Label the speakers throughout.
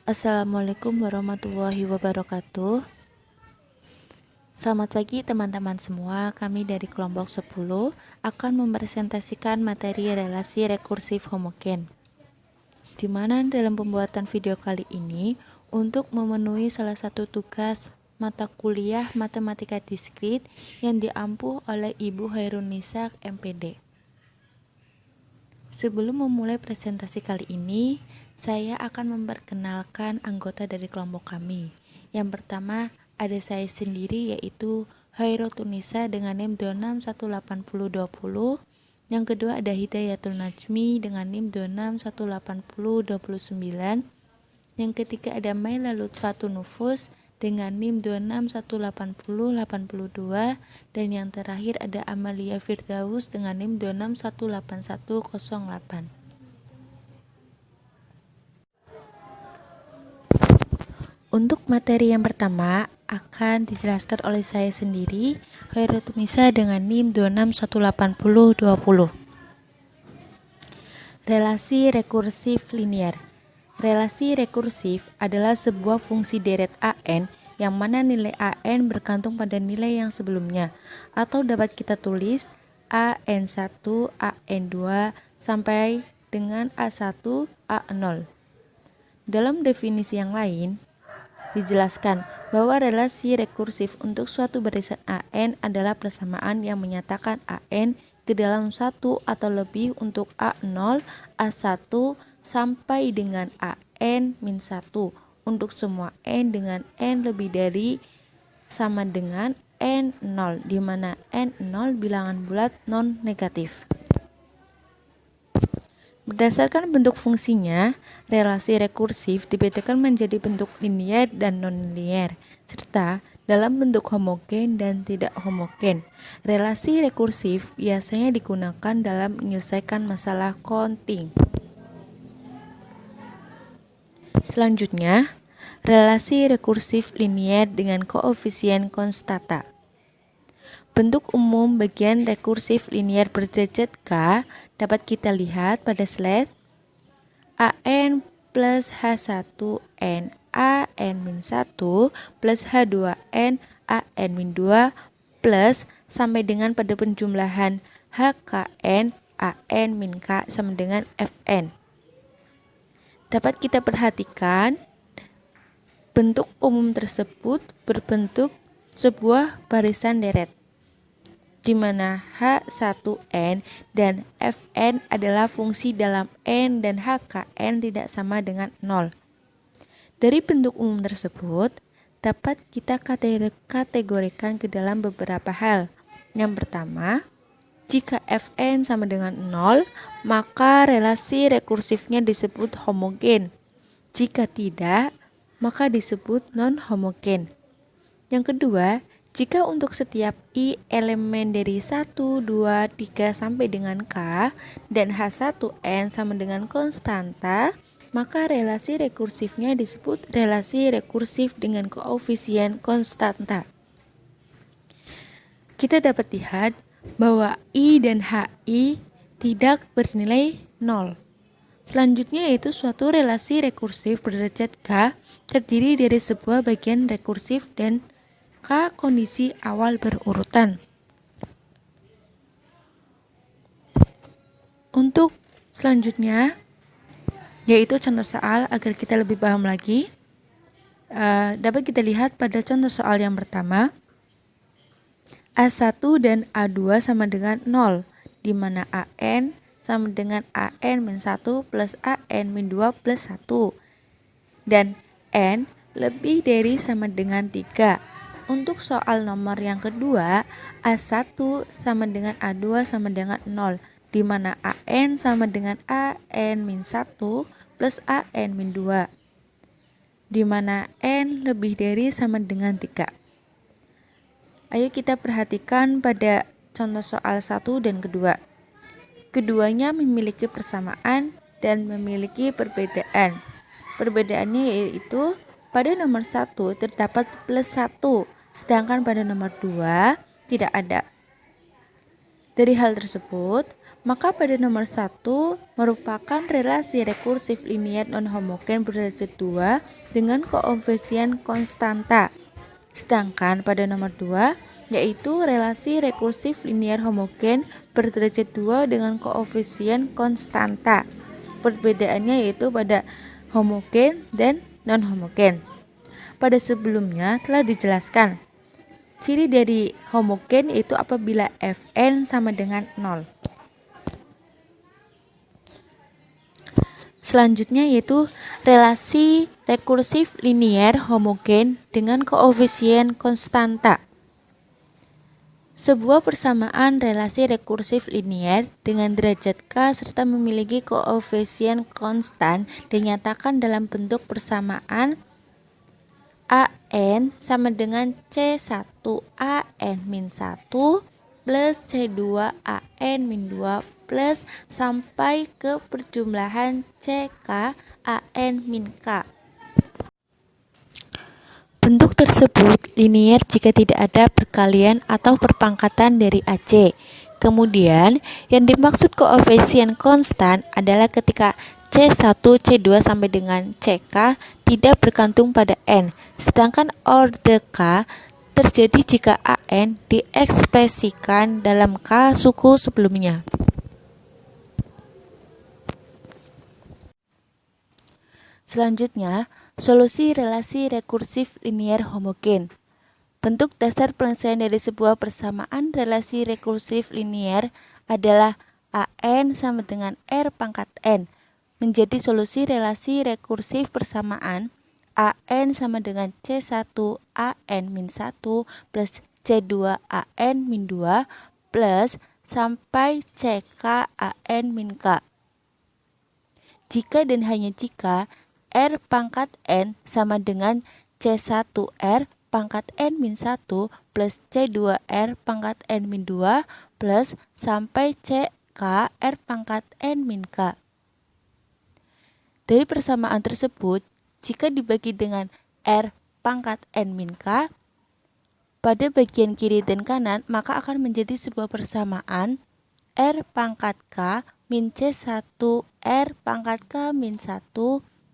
Speaker 1: Assalamualaikum warahmatullahi wabarakatuh. Selamat pagi teman-teman semua. Kami dari kelompok 10 akan mempresentasikan materi relasi rekursif homogen. Di mana dalam pembuatan video kali ini untuk memenuhi salah satu tugas mata kuliah matematika diskrit yang diampu oleh Ibu Hairunisa MPD. Sebelum memulai presentasi kali ini, saya akan memperkenalkan anggota dari kelompok kami. Yang pertama, ada saya sendiri yaitu Hairunisa dengan NIM 261820. Yang kedua ada Hidayatul Najmi dengan NIM 26182029. Yang ketiga ada Maila Lutfatun Nufus dengan NIM 26188082, dan yang terakhir ada Amalia Firdaus dengan NIM 26188108. Untuk materi yang pertama akan dijelaskan oleh saya sendiri, Hairunisa dengan NIM 26182020. Relasi rekursif linier. Relasi rekursif adalah sebuah fungsi deret AN yang mana nilai AN bergantung pada nilai yang sebelumnya, atau dapat kita tulis AN1, AN2 sampai dengan A1, A0. Dalam definisi yang lain, dijelaskan bahwa relasi rekursif untuk suatu barisan AN adalah persamaan yang menyatakan AN ke dalam satu atau lebih untuk A0, A1 sampai dengan AN-1 untuk semua N dengan N lebih dari sama dengan N0, di mana N0 bilangan bulat non-negatif. Berdasarkan bentuk fungsinya, relasi rekursif dibedakan menjadi bentuk linier dan non-linier, serta dalam bentuk homogen dan tidak homogen. Relasi rekursif biasanya digunakan dalam menyelesaikan masalah counting. Selanjutnya, relasi rekursif linier dengan koefisien konstanta. Bentuk umum bagian rekursif linier berderajat K dapat kita lihat pada slide. AN plus H1N AN-1 plus H2N AN-2 plus sampai dengan pada penjumlahan HKN AN-K sama dengan Fn. Dapat kita perhatikan bentuk umum tersebut berbentuk sebuah barisan deret, di mana H1N dan Fn adalah fungsi dalam N dan HKN tidak sama dengan 0. Dari bentuk umum tersebut dapat kita kategorikan ke dalam beberapa hal. Yang pertama, jika Fn sama dengan 0, maka relasi rekursifnya disebut homogen. Jika tidak, maka disebut non-homogen. Yang kedua, jika untuk setiap I elemen dari 1, 2, 3 sampai dengan K dan H1N sama dengan konstanta, maka relasi rekursifnya disebut relasi rekursif dengan koefisien konstanta. Kita dapat lihat bahwa I dan HI tidak bernilai 0. Selanjutnya yaitu suatu relasi rekursif berderajat K terdiri dari sebuah bagian rekursif dan K kondisi awal berurutan. Untuk selanjutnya yaitu contoh soal agar kita lebih paham lagi, dapat kita lihat pada contoh soal yang pertama. A1 dan A2 sama dengan 0, di mana AN sama dengan AN-1 plus AN-2 plus 1, dan N lebih dari sama dengan 3. Untuk soal nomor yang kedua, A1 sama dengan A2 sama dengan 0, di mana AN sama dengan AN-1 plus AN-2, di mana N lebih dari sama dengan 3. Ayo kita perhatikan pada contoh soal 1 dan kedua. Keduanya memiliki persamaan dan memiliki perbedaan. Perbedaannya yaitu pada nomor 1 terdapat plus 1, sedangkan pada nomor 2 tidak ada. Dari hal tersebut, Maka pada nomor 1 merupakan relasi rekursif linier non-homogen berderajat 2 dengan koefisien konstanta. Sedangkan pada nomor 2 yaitu relasi rekursif linier homogen berderajat 2 dengan koefisien konstanta. Perbedaannya yaitu pada homogen dan non-homogen. Pada sebelumnya telah dijelaskan ciri dari homogen yaitu apabila Fn sama dengan 0. Selanjutnya yaitu relasi rekursif linier homogen dengan koefisien konstanta. Sebuah persamaan relasi rekursif linier dengan derajat K serta memiliki koefisien konstan dinyatakan dalam bentuk persamaan AN sama dengan C1AN-1 plus C2AN-2 plus sampai ke perjumlahan CK-AN-K. Bentuk tersebut linier jika tidak ada perkalian atau perpangkatan dari AC. Kemudian, yang dimaksud koefisien konstan adalah ketika C1, C2 sampai dengan CK tidak bergantung pada N, sedangkan orde K terjadi jika AN diekspresikan dalam K suku sebelumnya. Selanjutnya, solusi relasi rekursif linier homogen. Bentuk dasar penyelesaian dari sebuah persamaan relasi rekursif linier adalah AN sama dengan R pangkat N. Menjadi solusi relasi rekursif persamaan AN sama dengan C1AN-1 plus C2AN-2 plus sampai CK-AN-K. Jika dan hanya jika R pangkat N sama dengan C1R pangkat N-1 plus C2R pangkat N-2 plus sampai CK R pangkat N-K. Dari persamaan tersebut, jika dibagi dengan R pangkat N-K pada bagian kiri dan kanan, maka akan menjadi sebuah persamaan R pangkat K min C1 R pangkat K min 1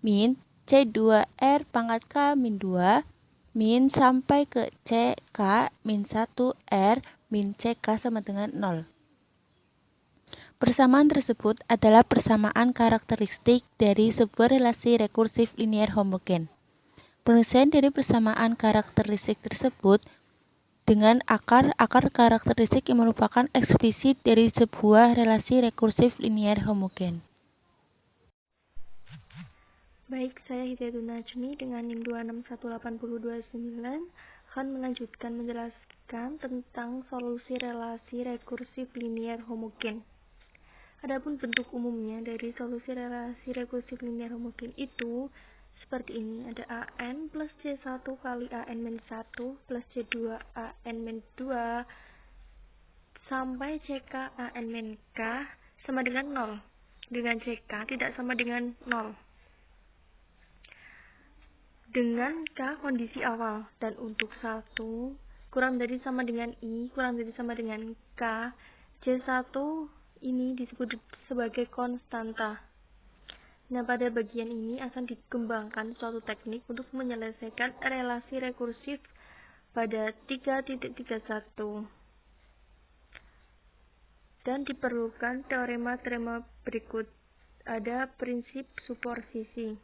Speaker 1: min C2R pangkat K min 2 min sampai ke CK min 1 R min CK sama dengan 0. Persamaan tersebut adalah persamaan karakteristik dari sebuah relasi rekursif linier homogen. Penyelesaian dari persamaan karakteristik tersebut dengan akar karakteristik yang merupakan eksplisit dari sebuah relasi rekursif linier homogen.
Speaker 2: Baik, saya Hidayatun Najmi dengan NIM 2618029 akan melanjutkan menjelaskan tentang solusi relasi rekursif linier homogen. Adapun bentuk umumnya dari solusi relasi rekursif linier homogen itu seperti ini. Ada AN plus C1 kali AN-1 plus C2 AN-2 sampai CK AN-K sama dengan 0. Dengan CK tidak sama dengan 0. Dengan K kondisi awal, dan untuk 1 kurang dari sama dengan I kurang dari sama dengan K, C1 ini disebut sebagai konstanta. Nah, pada bagian ini akan dikembangkan suatu teknik untuk menyelesaikan relasi rekursif pada 3.31 dan diperlukan teorema-teorema berikut. Ada prinsip superposisi.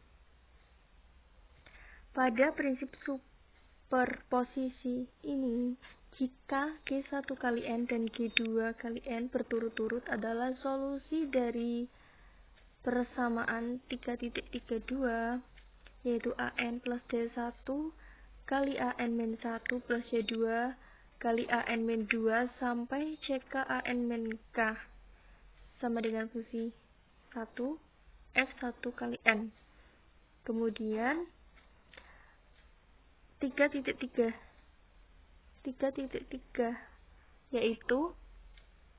Speaker 2: Pada prinsip superposisi ini, jika G1 kali N dan G2 kali N berturut-turut adalah solusi dari persamaan 3.32, yaitu AN plus D1 kali AN-1 plus C2 kali AN-2 sampai CK AN-K sama dengan fungsi 1 F1 kali N. Kemudian 3.3 yaitu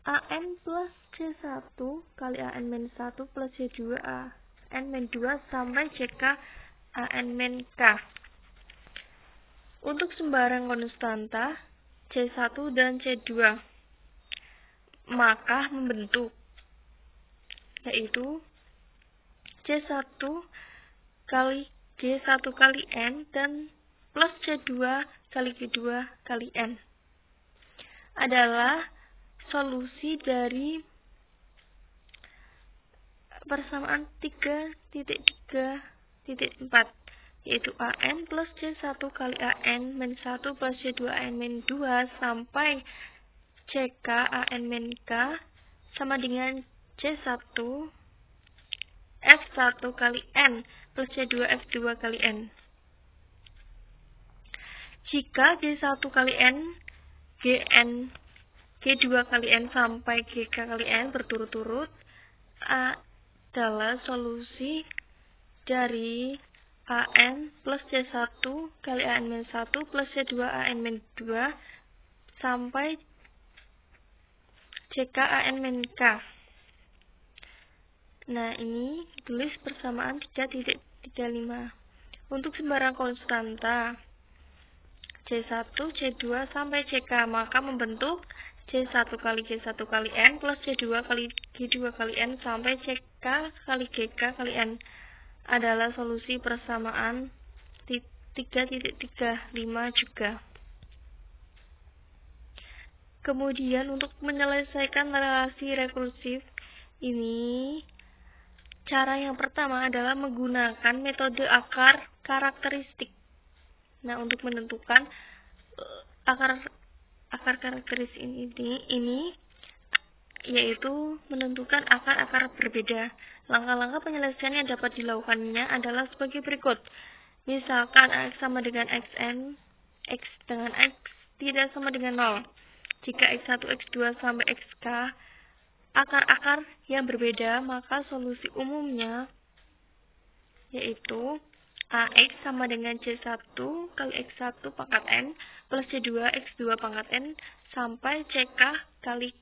Speaker 2: AN plus C1 kali AN-1 plus C2 AN-2 sampai CK AN-K. Untuk sembarang konstanta C1 dan C2, maka membentuk yaitu C1 kali G1 kali N dan plus C2 kali G2 kali N adalah solusi dari persamaan 3.3.4, yaitu AN plus C1 kali AN min 1 plus C2 AN min 2 sampai CK AN min K sama dengan C1 F1 kali N plus C2 F2 kali N. Jika G1 kali N, Gn, G2 kali N sampai Gk kali N berturut-turut adalah solusi dari AN plus C1 kali AN min 1 plus C2 AN min 2 sampai CK AN min K. Nah, ini tulis persamaan 3.35. Untuk sembarang konstanta C1, C2 sampai CK, maka membentuk C1 kali G1 kali N plus C2 kali G2 kali N sampai CK kali GK kali N adalah solusi persamaan 3.35 juga. Kemudian untuk menyelesaikan relasi rekursif ini, cara yang pertama adalah menggunakan metode akar karakteristik. Nah, untuk menentukan akar karakteristik ini yaitu menentukan akar-akar berbeda. Langkah-langkah penyelesaian yang dapat dilakukannya adalah sebagai berikut. Misalkan X sama dengan Xn, X dengan X tidak sama dengan 0. Jika X1, X2 sampai Xk akar-akar yang berbeda, maka solusi umumnya yaitu AX sama dengan C1 kali X1 pangkat N plus C2 X2 pangkat N sampai CK kali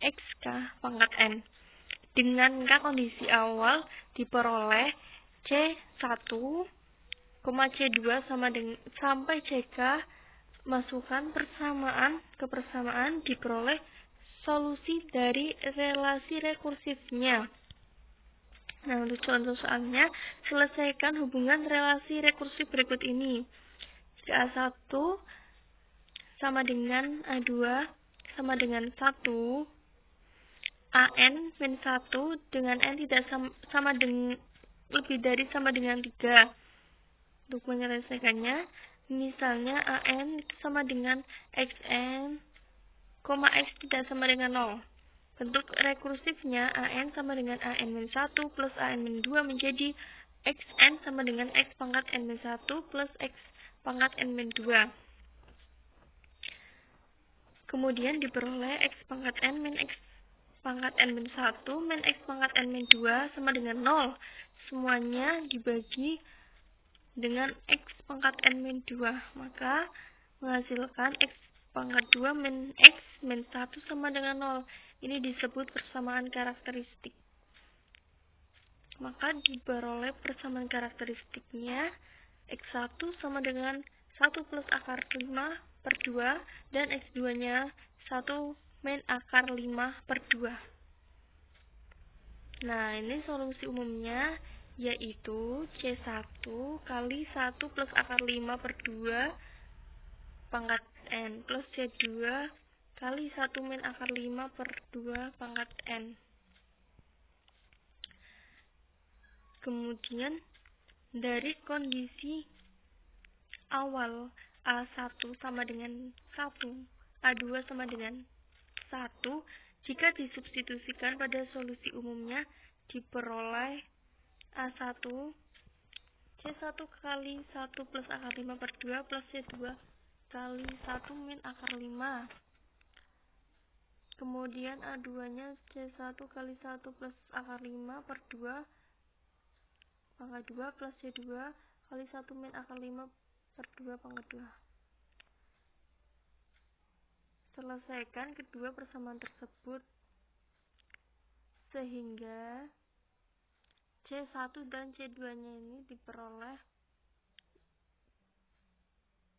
Speaker 2: XK pangkat N. Dengan kondisi awal diperoleh C1, C2 sama dengan sampai CK, masukkan persamaan ke persamaan, diperoleh solusi dari relasi rekursifnya. Nah, untuk contoh soalnya, selesaikan hubungan relasi rekursif berikut ini. Jika A1 sama dengan A2 sama dengan 1, AN min 1 dengan N tidak sama dengan lebih dari sama dengan 3. Untuk menyelesaikannya, misalnya AN itu sama dengan XN, X tidak sama dengan 0. Bentuk rekursifnya AN sama dengan AN min 1 plus AN min 2 menjadi XN sama dengan X pangkat N min 1 plus X pangkat N min 2. Kemudian diperoleh X pangkat N min X pangkat N min 1 min X pangkat N min 2 sama dengan 0. Semuanya dibagi dengan X pangkat N min 2. Maka menghasilkan X pangkat 2 min X min 1 sama dengan 0. Ini disebut persamaan karakteristik. Maka diperoleh persamaan karakteristiknya X1 sama dengan 1 plus akar 5 per 2 dan X2-nya 1 min akar 5 per 2. Nah, ini solusi umumnya yaitu C1 kali 1 plus akar 5 per 2 pangkat N plus C2 kali 1 min akar 5 per 2 pangkat N. Kemudian dari kondisi awal A1 sama dengan 1, A2 sama dengan 1, jika disubstitusikan pada solusi umumnya diperoleh A1 C1 kali 1 plus akar 5 per 2 plus C2 kali 1 min akar 5. Kemudian A2-nya C1 kali 1 plus akar 5 per 2 pangkat 2 plus C2 kali 1 min akar 5 per 2 pangkat 2. Selesaikan kedua persamaan tersebut sehingga C1 dan C2-nya ini diperoleh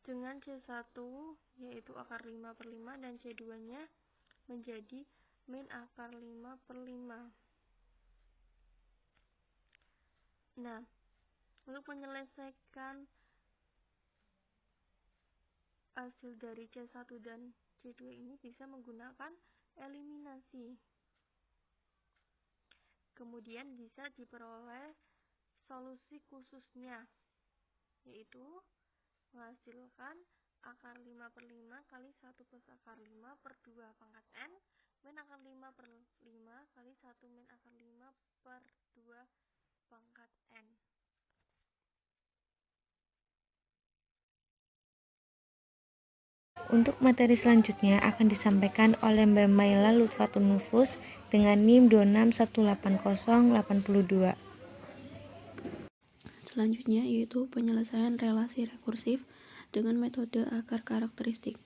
Speaker 2: dengan C1 yaitu akar 5 per 5 dan C2-nya menjadi min akar 5 per 5. Nah, untuk menyelesaikan hasil dari C1 dan C2 ini bisa menggunakan eliminasi. Kemudian bisa diperoleh solusi khususnya, yaitu menghasilkan akar 5/5 kali 1 plus akar 5 per 2 pangkat N min akar 5/5 kali 1 min akar 5 per 2 pangkat N.
Speaker 1: Untuk materi selanjutnya akan disampaikan oleh Mbak Maila Lutfatun Nufus dengan NIM 2618082.
Speaker 3: Selanjutnya yaitu penyelesaian relasi rekursif dengan metode akar karakteristik.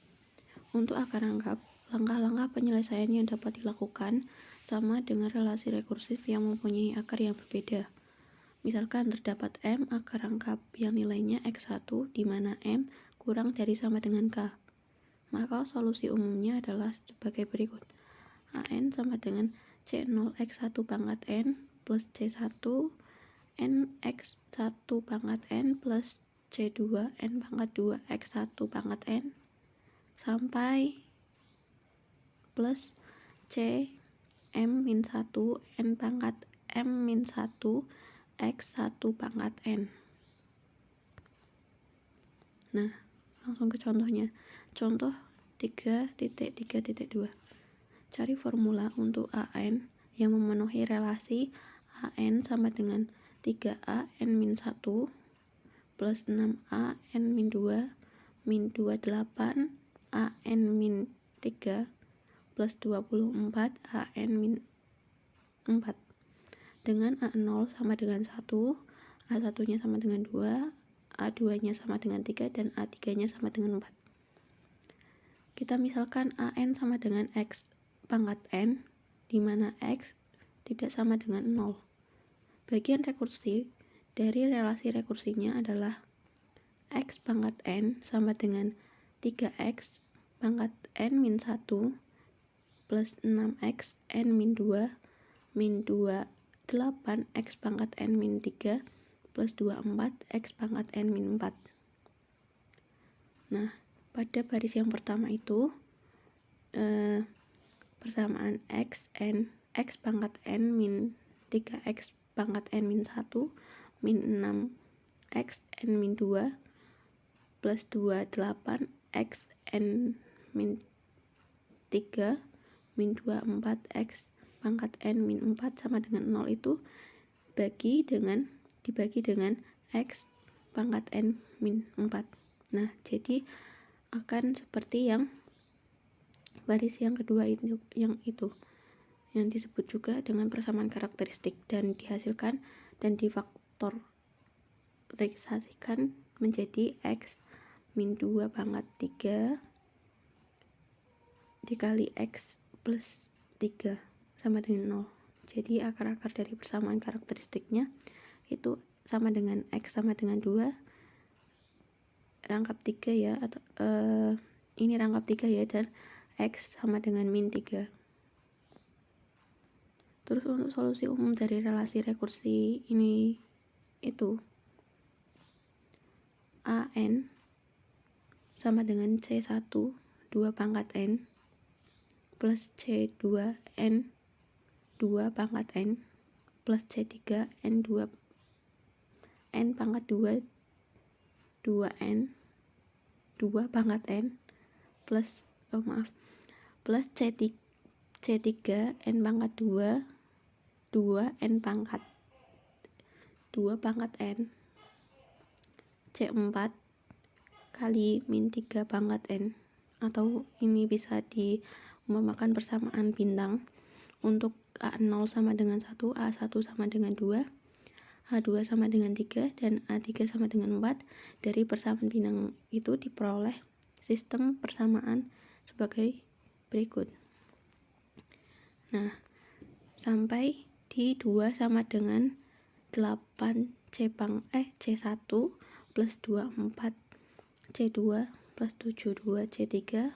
Speaker 3: Untuk akar rangkap, langkah-langkah penyelesaian yang dapat dilakukan sama dengan relasi rekursif yang mempunyai akar yang berbeda. Misalkan terdapat M akar rangkap yang nilainya X1 di mana M kurang dari sama dengan K. Maka solusi umumnya adalah sebagai berikut. AN sama dengan C0 X1 pangkat N plus C1 N X1 pangkat N plus C2 N pangkat 2 X1 pangkat N sampai plus C M-1 N pangkat M-1 X1 pangkat N. Nah, langsung ke contohnya. Contoh 3.3.2. Cari formula untuk AN yang memenuhi relasi AN sama dengan 3A N-1 plus 6A N-2 min 28 AN min 3 plus 24 AN min 4 dengan A0 sama dengan 1, A1 nya sama dengan 2, A2 nya sama dengan 3, dan A3 nya sama dengan 4. Kita misalkan AN sama dengan X pangkat N, di mana X tidak sama dengan 0. Bagian rekursi dari relasi rekursinya adalah X pangkat N sama dengan 3X pangkat N min 1 plus 6X N min 2 min 28 X pangkat N min 3 plus 24 X pangkat N min 4. Nah, pada baris yang pertama itu persamaan X pangkat N min 3X pangkat N min 1 min 6X N min 2 plus 28 X N min 3 min 24 X pangkat N min 4 sama dengan 0 itu dibagi dengan X pangkat N min 4. Nah, jadi akan seperti yang baris yang kedua itu, yang disebut juga dengan persamaan karakteristik dan dihasilkan dan difaktorisasikan menjadi X min 2 pangkat 3 dikali X plus 3 sama dengan 0. Jadi akar-akar dari persamaan karakteristiknya itu sama dengan X sama dengan 2 rangkap 3 ya, atau ini rangkap 3 ya, dan X sama dengan min 3. Terus untuk solusi umum dari relasi rekursi ini itu AN sama dengan C1 2 pangkat N plus C2 N 2 pangkat N plus C3 N 2 N pangkat 2 2N 2 pangkat N plus plus C3 N pangkat 2 2N pangkat 2 pangkat N C4 kali min 3 pangkat N, atau ini bisa diumpamakan persamaan bintang untuk A0 sama dengan 1, A1 sama dengan 2, A2 sama dengan 3, dan A3 sama dengan 4. Dari persamaan bintang itu diperoleh sistem persamaan sebagai berikut. Nah, sampai di 2 sama dengan 8 C1 plus 24 C2 plus 72 C3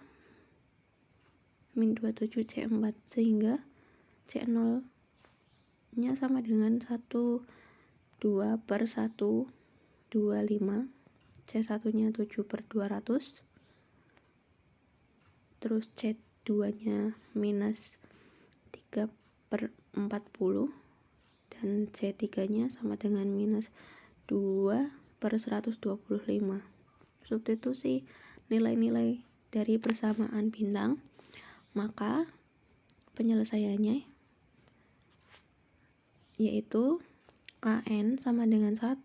Speaker 3: min 27 C4, sehingga C0 nya sama dengan 1 2/125, C1 nya 7/200, terus C2 nya minus 3/40, dan C3 nya sama dengan minus 2/125. Substitusi nilai-nilai dari persamaan bintang, maka penyelesaiannya yaitu AN sama dengan 1,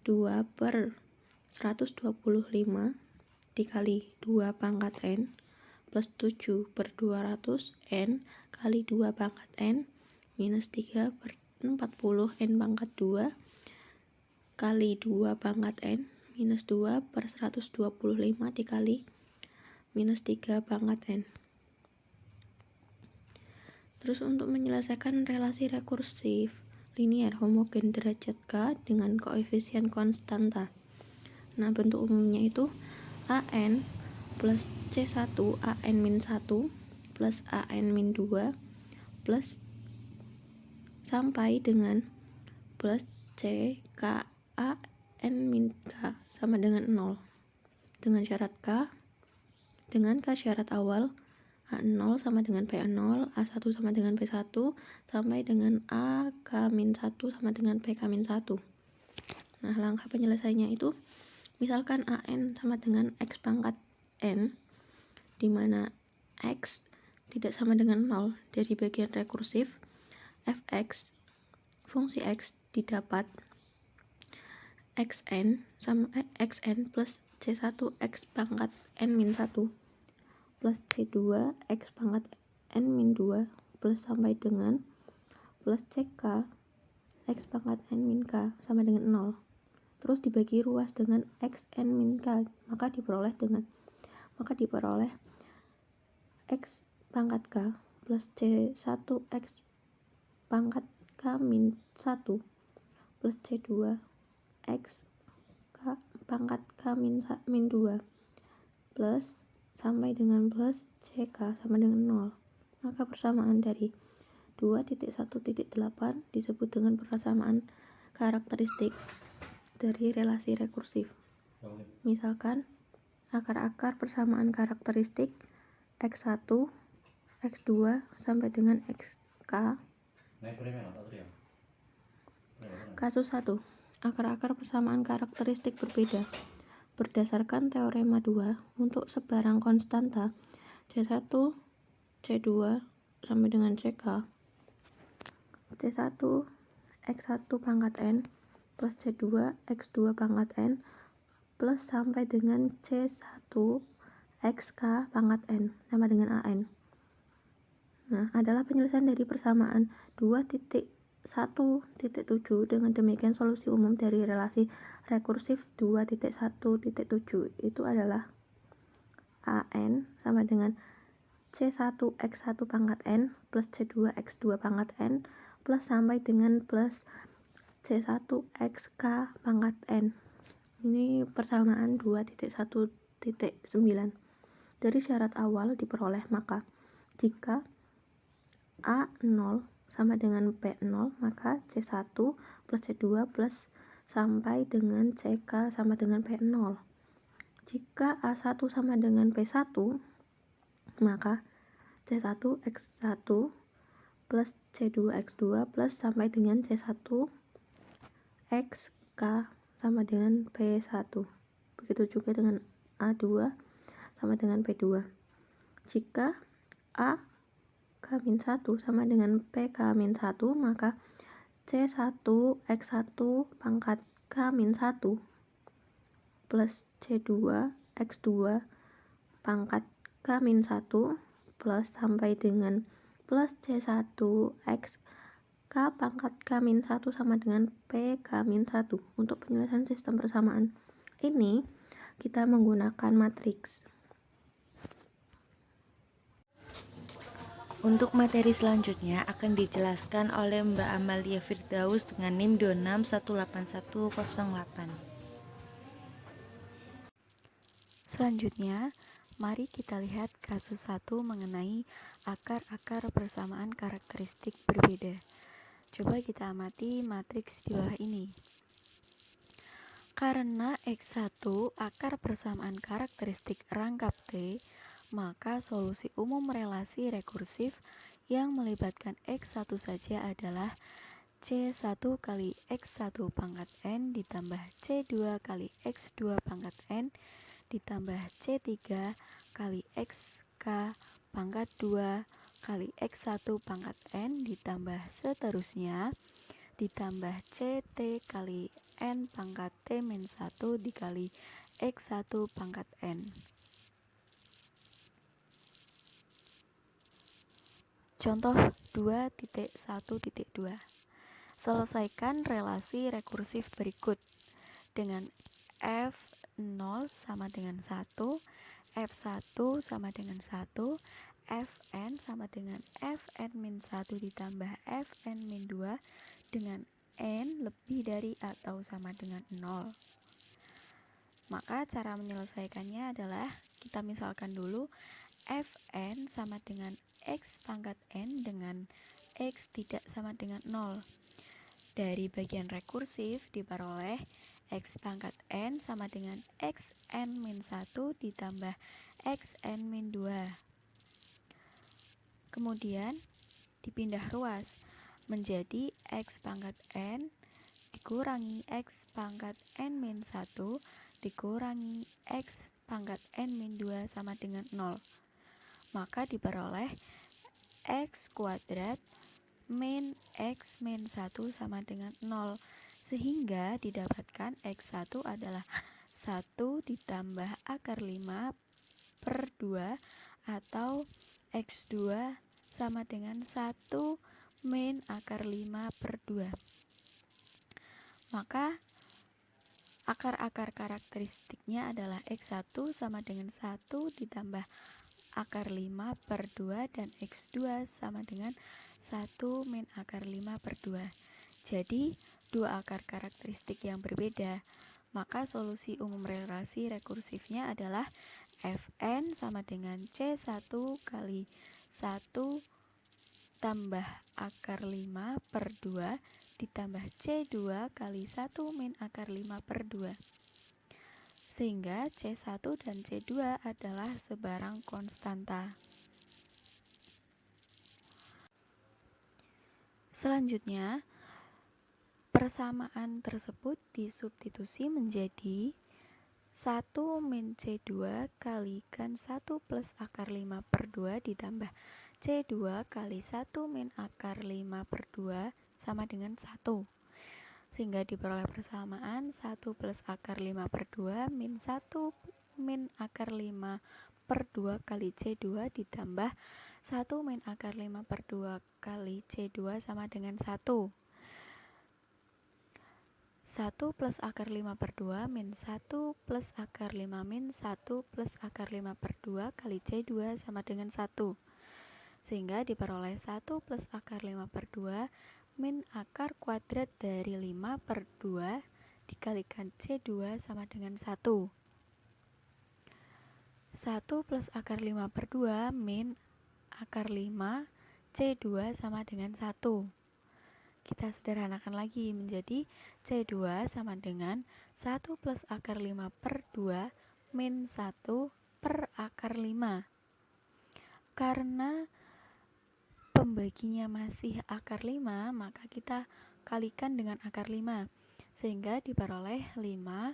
Speaker 3: 2/125 dikali 2 pangkat N plus 7/200 N kali 2 pangkat N minus 3/40 N pangkat 2 kali 2 pangkat N minus 2/125 dikali minus 3 pangkat N. Terus untuk menyelesaikan relasi rekursif linear homogen derajat K dengan koefisien konstanta. Nah, bentuk umumnya itu AN plus C1 AN-1 plus AN-2 plus sampai dengan plus CK AN-K sama dengan 0 dengan syarat K syarat awal A0 sama dengan P0, A1 sama dengan P1, sampai dengan AK-1 sama dengan PK-1. Nah, langkah penyelesaiannya itu, misalkan AN sama dengan X pangkat N, di mana X tidak sama dengan 0 dari bagian rekursif, Fx, fungsi X didapat Xn plus C1 X pangkat N-1 plus C2 X pangkat N-2 plus sampai dengan plus CK X pangkat N-K sama dengan 0. Terus dibagi ruas dengan Xn-K, maka diperoleh X pangkat K plus C1 X pangkat K-1 plus C2 X K pangkat K-2 plus sampai dengan plus CK sama dengan 0. Maka persamaan dari 2.1.8 disebut dengan persamaan karakteristik dari relasi rekursif. Misalkan akar-akar persamaan karakteristik X1, X2 sampai dengan XK. Kasus 1. Akar-akar persamaan karakteristik berbeda. Berdasarkan teorema 2, untuk sebarang konstanta C1, C2 sampai dengan CK, C1 X1 pangkat N plus C2 X2 pangkat N plus sampai dengan C1 XK pangkat N sama dengan AN. Nah, adalah penyelesaian dari persamaan 2.1.7. Dengan demikian solusi umum dari relasi rekursif 2.1.7 itu adalah AN sama dengan C1 X1 pangkat N plus C2 X2 pangkat N plus sampai dengan plus C1 XK pangkat N. Ini persamaan 2.1.9. Dari syarat awal diperoleh, maka jika A0 sama dengan P0, maka C1 plus C2 plus sampai dengan CK sama dengan P0. Jika A1 sama dengan P1, maka C1 X1 plus C2 X2 plus sampai dengan C1 XK sama dengan P1. Begitu juga dengan A2 sama dengan P2. Jika A K-1 sama dengan PK-1, maka C1 X1 pangkat K-1 plus C2 X2 pangkat K-1 plus sampai dengan plus C1 X K pangkat K-1 sama dengan PK-1. Untuk penyelesaian sistem persamaan ini kita menggunakan matriks.
Speaker 1: Untuk materi selanjutnya akan dijelaskan oleh Mbak Amalia Firdaus dengan NIM 2618108.
Speaker 4: Selanjutnya, mari kita lihat kasus 1 mengenai akar-akar persamaan karakteristik berbeda. Coba kita amati matriks di bawah ini. Karena X1 akar persamaan karakteristik rangkap T, maka solusi umum relasi rekursif yang melibatkan X1 saja adalah C1 kali X1 pangkat N ditambah C2 kali X2 pangkat N ditambah C3 kali XK pangkat 2 kali X1 pangkat N ditambah seterusnya ditambah CT kali N pangkat T-1 dikali X1 pangkat N. Contoh 2.1.2. Selesaikan relasi rekursif berikut dengan F0 sama dengan 1, F1 sama dengan 1, Fn sama dengan Fn-1 ditambah Fn-2 dengan N lebih dari atau sama dengan 0. Maka cara menyelesaikannya adalah kita misalkan dulu Fn sama dengan X pangkat N dengan X tidak sama dengan 0. Dari bagian rekursif diperoleh X pangkat N sama dengan Xn-1 ditambah Xn-2. Kemudian dipindah ruas menjadi X pangkat N dikurangi X pangkat N-1 dikurangi X pangkat N-2 sama dengan 0. Maka diperoleh X kuadrat min X min 1 sama dengan 0, sehingga didapatkan X1 adalah 1 ditambah akar 5 per 2 atau X2 sama dengan 1 min akar 5 per 2. Maka akar-akar karakteristiknya adalah X1 sama dengan 1 ditambah akar 5 per 2 dan X2 sama dengan 1 min akar 5 per 2. Jadi, dua akar karakteristik yang berbeda. Maka solusi umum relasi rekursifnya adalah Fn sama dengan C1 kali 1 tambah akar 5 per 2 ditambah C2 kali 1 min akar 5 per 2. Sehingga C1 dan C2 adalah sebarang konstanta. Selanjutnya, persamaan tersebut disubstitusi menjadi 1 min C2 kalikan 1 plus akar 5 per 2 ditambah C2 kali 1 min akar 5 per 2 sama dengan 1. Sehingga diperoleh persamaan 1 plus akar 5 per 2 min 1 min akar 5 per 2 kali C2 ditambah 1 min akar 5 per 2 kali C2 sama dengan 1. 1 plus akar 5 per 2 min 1 plus akar 5 min 1 plus akar 5 per 2 kali C2 sama dengan 1. Sehingga diperoleh 1 plus akar 5 per 2 min akar kuadrat dari 5 per 2 dikalikan C2 sama dengan 1. 1 plus akar 5 per 2 min akar 5 C2 sama dengan 1. Kita sederhanakan lagi menjadi C2 sama dengan 1 plus akar 5 per 2 min 1 per akar 5. Karena pembaginya masih akar 5, maka kita kalikan dengan akar 5. Sehingga diperoleh 5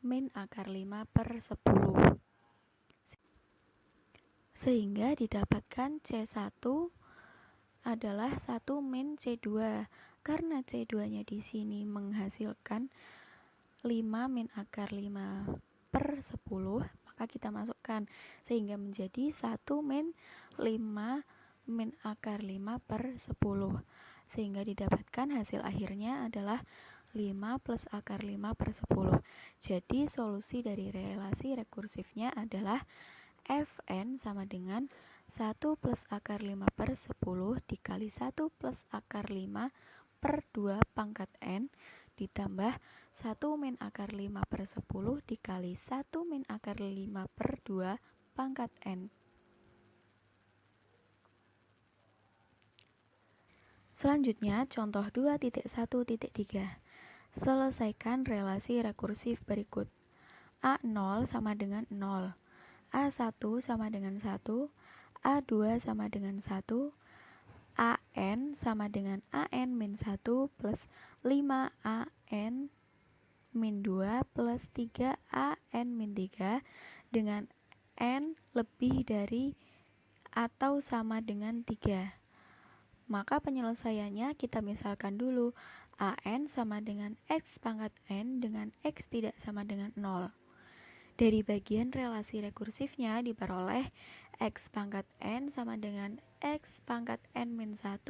Speaker 4: min akar 5 per 10. Sehingga didapatkan C1 adalah 1 min C2. Karena C2-nya di sini menghasilkan 5 min akar 5 per 10, maka kita masukkan sehingga menjadi 1 min 5 min akar 5 per 10. Sehingga didapatkan hasil akhirnya adalah 5 plus akar 5 per 10. Jadi solusi dari relasi rekursifnya adalah Fn sama dengan 1 plus akar 5 per 10 dikali 1 plus akar 5 per 2 pangkat N ditambah 1 min akar 5 per 10 dikali 1 min akar 5 per 2 pangkat N. Selanjutnya, contoh 2.1.3. Selesaikan relasi rekursif berikut. A0 sama dengan 0, A1 sama dengan 1, A2 sama dengan 1, AN sama dengan AN min 1 plus 5 AN min 2 plus 3 AN min 3 dengan N lebih dari atau sama dengan 3. Maka penyelesaiannya kita misalkan dulu, AN sama dengan X pangkat N dengan X tidak sama dengan 0. Dari bagian relasi rekursifnya diperoleh X pangkat N sama dengan X pangkat N min 1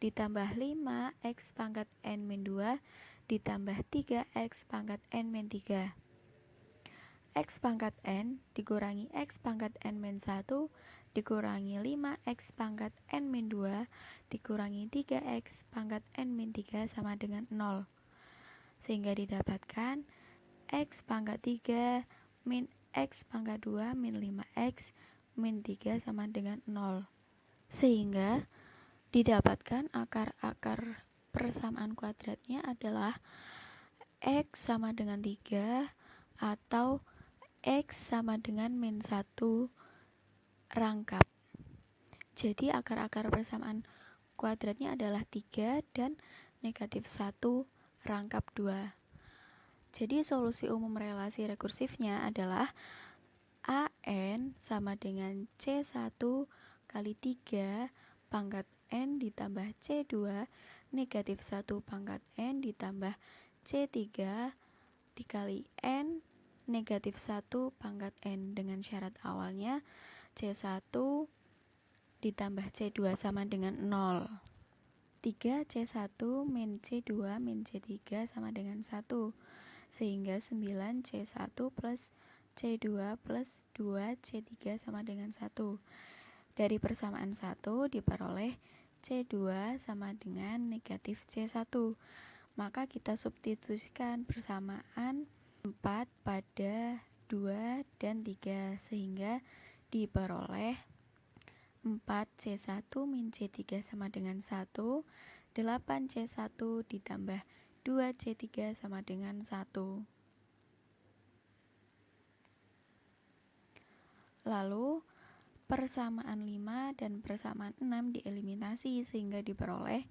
Speaker 4: ditambah 5 X pangkat N min 2 ditambah 3 X pangkat N min 3. X pangkat N dikurangi X pangkat N min 1 dikurangi 5X pangkat N min 2 dikurangi 3X pangkat N min 3 sama dengan 0. Sehingga didapatkan X pangkat 3 min X pangkat 2 min 5X min 3 sama dengan 0. Sehingga didapatkan akar-akar persamaan kuadratnya adalah X sama dengan 3 atau X sama dengan min 1 rangkap. Jadi akar-akar persamaan kuadratnya adalah 3 dan negatif 1 rangkap 2. Jadi solusi umum relasi rekursifnya adalah AN sama dengan C1 kali 3 pangkat N ditambah C2 negatif 1 pangkat N ditambah C3 dikali N negatif 1 pangkat N dengan syarat awalnya C1 ditambah C2 sama dengan 0. 3C1 min C2 min C3 sama dengan 1. Sehingga 9C1 plus C2 plus 2C3 sama dengan 1. Dari persamaan 1 diperoleh C2 sama dengan negatif C1. Maka kita substitusikan persamaan 4 pada 2 dan 3 sehingga diperoleh 4C1 min C3 sama dengan 1, 8C1 ditambah 2C3 sama dengan 1. Lalu persamaan 5 dan persamaan 6 dieliminasi sehingga diperoleh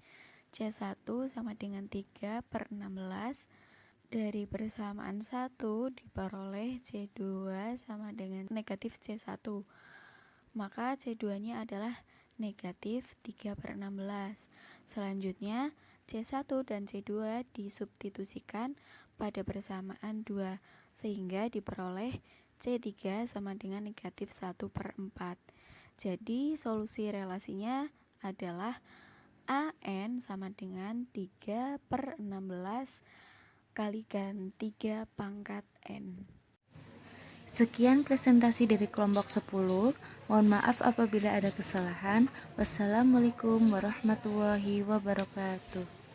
Speaker 4: C1 sama dengan 3 per 16. Dari persamaan 1 diperoleh C2 sama dengan negatif C1. Maka C2 nya adalah negatif 3 per 16. Selanjutnya C1 dan C2 disubstitusikan pada persamaan 2 sehingga diperoleh C3 sama dengan negatif 1 per 4. Jadi solusi relasinya adalah AN sama dengan 3 per 16 kalikan 3 pangkat N.
Speaker 1: Sekian presentasi dari kelompok 10. Mohon maaf apabila ada kesalahan. Wassalamualaikum warahmatullahi wabarakatuh.